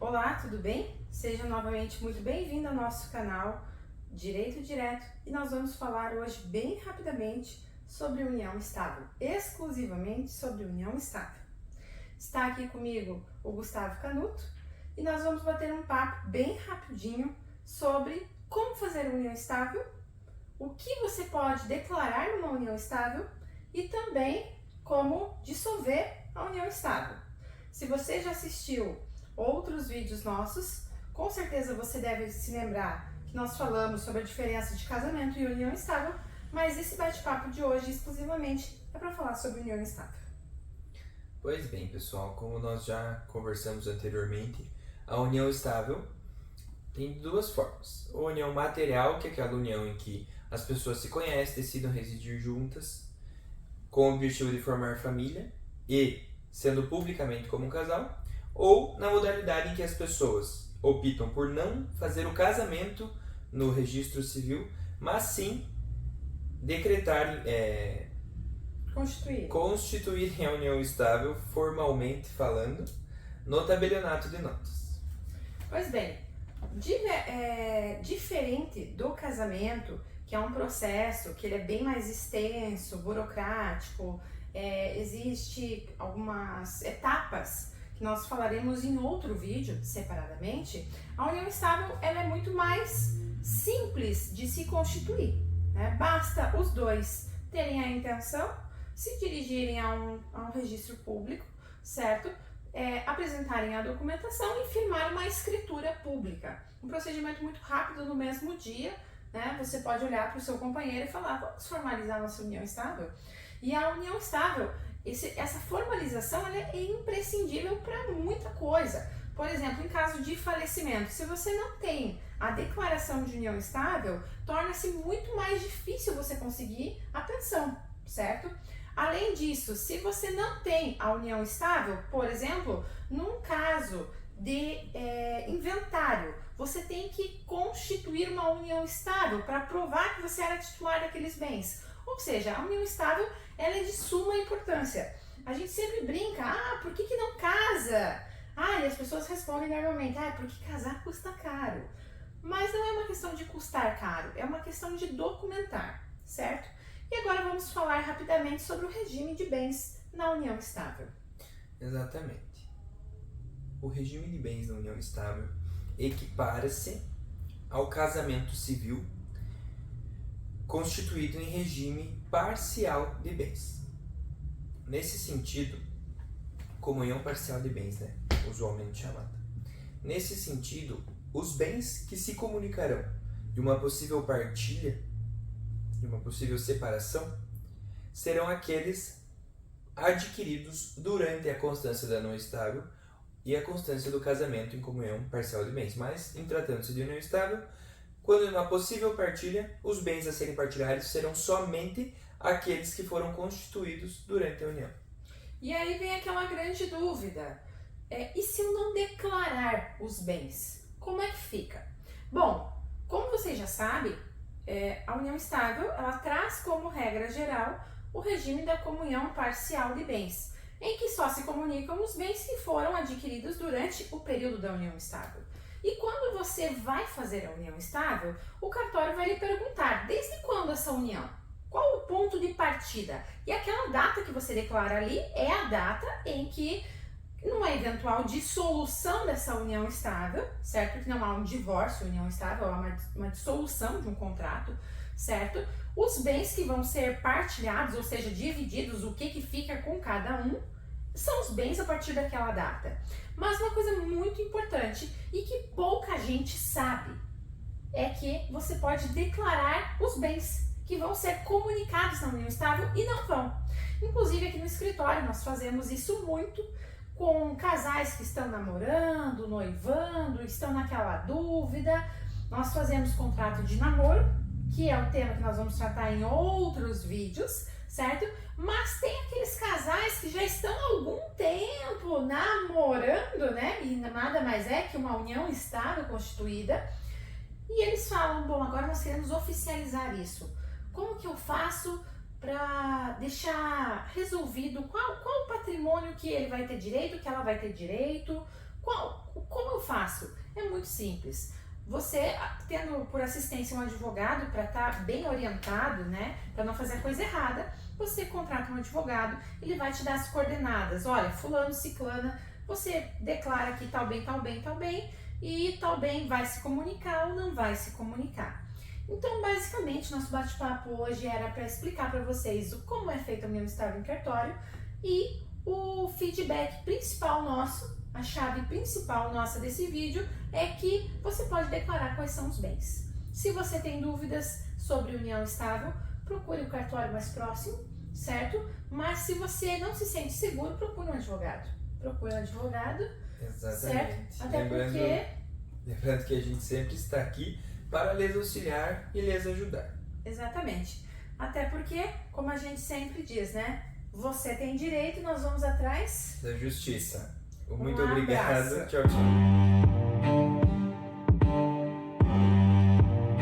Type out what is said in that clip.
Olá, tudo bem? Seja novamente muito bem-vindo ao nosso canal Direito Direto e nós vamos falar hoje bem rapidamente sobre união estável, exclusivamente sobre união estável. Está aqui comigo o Gustavo Canuto e nós vamos bater um papo bem rapidinho sobre como fazer uma união estável, o que você pode declarar numa união estável e também como dissolver a união estável. Se você já assistiu outros vídeos nossos, com certeza você deve se lembrar que nós falamos sobre a diferença de casamento e união estável, mas esse bate-papo de hoje exclusivamente é para falar sobre união estável. Pois bem, pessoal, como nós já conversamos anteriormente, a união estável tem duas formas. A união material, que é aquela união em que as pessoas se conhecem, decidam residir juntas, com o objetivo de formar família e sendo publicamente como um casal, ou na modalidade em que as pessoas optam por não fazer o casamento no registro civil, mas sim decretarem, constituírem a união estável, formalmente falando, no tabelionato de notas. Pois bem, diferente do casamento, que é um processo que ele é bem mais extenso, burocrático, existe algumas etapas que nós falaremos em outro vídeo separadamente. A união estável ela é muito mais simples de se constituir, né? Basta os dois terem a intenção, se dirigirem a um registro público, certo? Apresentarem a documentação e firmar uma escritura pública. Um procedimento muito rápido no mesmo dia, né? Você pode olhar para o seu companheiro e falar, vamos formalizar nossa união estável? E a união estável, essa formalização ela é imprescindível para muita coisa. Por exemplo, em caso de falecimento, se você não tem a declaração de união estável, torna-se muito mais difícil você conseguir a pensão, certo? Além disso, se você não tem a união estável, por exemplo, num caso de inventário, você tem que constituir uma união estável para provar que você era titular daqueles bens. Ou seja, a união estável ela é de suma importância. A gente sempre brinca, por que não casa? E as pessoas respondem normalmente, porque casar custa caro. Mas não é uma questão de custar caro, é uma questão de documentar, certo? E agora vamos falar rapidamente sobre o regime de bens na união estável. Exatamente. O regime de bens na união estável equipara-se ao casamento civil constituído em regime parcial de bens. Nesse sentido, comunhão parcial de bens, usualmente chamada. Nesse sentido, os bens que se comunicarão de uma possível partilha, de uma possível separação, serão aqueles adquiridos durante a constância da união estável e a constância do casamento em comunhão parcial de bens. Mas, em tratando-se de união estável, quando uma possível partilha, os bens a serem partilhados serão somente aqueles que foram constituídos durante a união. E aí vem aquela grande dúvida, e se eu não declarar os bens, como é que fica? Bom, como você já sabe, a união estável ela traz como regra geral o regime da comunhão parcial de bens, em que só se comunicam os bens que foram adquiridos durante o período da união estável. E quando você vai fazer a união estável, o cartório vai lhe perguntar, desde quando essa união? Qual o ponto de partida? E aquela data que você declara ali é a data em que, numa eventual dissolução dessa união estável, certo? Que não há um divórcio, união estável, há uma dissolução de um contrato, certo? Os bens que vão ser partilhados, ou seja, divididos, o que fica com cada um, são os bens a partir daquela data. Mas uma coisa muito importante e que pouca gente sabe é que você pode declarar os bens que vão ser comunicados na união estável e não vão. Inclusive aqui no escritório nós fazemos isso muito com casais que estão namorando, noivando, estão naquela dúvida. Nós fazemos contrato de namoro, que é um tema que nós vamos tratar em outros vídeos, certo? Mas tem aqueles casais que já estão há algum tempo namorando, né? E nada mais é que uma união estável constituída. E eles falam, bom, agora nós queremos oficializar isso. Como que eu faço para deixar resolvido qual o patrimônio que ele vai ter direito, que ela vai ter direito, Como eu faço? É muito simples. Você, tendo por assistência um advogado para estar bem orientado, né, para não fazer a coisa errada, você contrata um advogado, ele vai te dar as coordenadas. Olha, fulano, ciclana, você declara que tal bem, tal bem, tal bem, e tal bem vai se comunicar ou não vai se comunicar. Então, basicamente, nosso bate-papo hoje era para explicar para vocês como é feita a união estável em cartório e o feedback principal nosso, a chave principal nossa desse vídeo é que você pode declarar quais são os bens. Se você tem dúvidas sobre união estável, procure o cartório mais próximo, certo? Mas se você não se sente seguro, procure um advogado. Procure um advogado, Exatamente. certo? Até porque... Lembrando que a gente sempre está aqui para lhes auxiliar e lhes ajudar. Exatamente. Até porque, como a gente sempre diz, né? Você tem direito, nós vamos atrás Da justiça. Muito Um obrigado. abraço. Tchau, tchau.